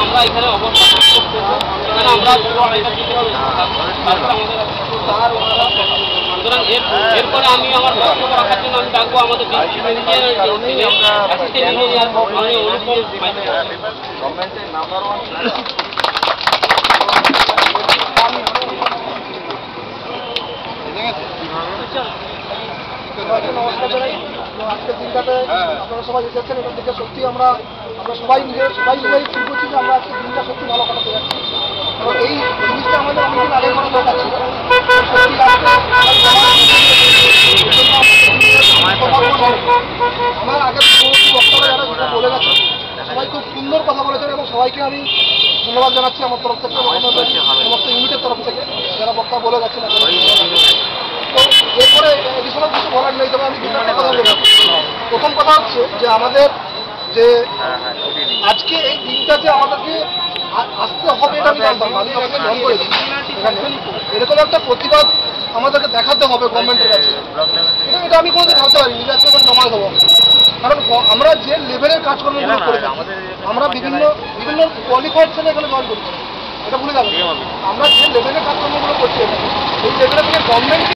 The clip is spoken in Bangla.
আমরা এখানে অবস্থান করবো, এখানে আমরা সুতরাং এরপরে আমি আমার বক্তব্য রাখার জন্য আমি ডাকবো আমাদের নমস্কার জানাই। আজকের দিনটাতে আপনারা সবাই এসেছেন, এটার দিকে সত্যি আমরা সবাই মিলে ফিল করছি যে আমরা আজকে দিনটা সত্যি ভালো কাটাতে যাচ্ছি। এবং এই জিনিসটা আমাদের অনেকদিন আগে করা দরকার ছিল। আমার আগের বক্তারা যারা যেটা বলে গেছে সবাই খুব সুন্দর কথা বলেছেন এবং সবাইকে আমি ধন্যবাদ জানাচ্ছি আমার তরফ থেকে, সমস্ত ইউনিটের তরফ থেকে যারা বক্তা বলে গেছেন। তো এরপরে এডিশনাল কিছু বলার নেই, তবে আমি দুটো কথা বলবো। প্রথম কথা হচ্ছে যে আমাদের যে আজকে এই দিনটা যে আমাদেরকে আসতে হবে এটা আমি জানতাম, আমি আমাকে জয়েন করেছি এখানে। এরকম একটা প্রতিবাদ আমাদেরকে দেখাতে হবে গভর্নমেন্টের কাছে, এটা আমি কোনোদিন ভাবতে পারিনি যে আজকে জমা দেবো। কারণ আমরা যে লেভেলের কাজকর্মগুলো করে আমরা বিভিন্ন কোয়ালিফাইড ছেলে এখানে জয়েন করছি, এটা ভুলে যাবো। আমরা যে লেভেলের কাজকর্মগুলো করছি এই লেভেলে থেকে গভর্নমেন্ট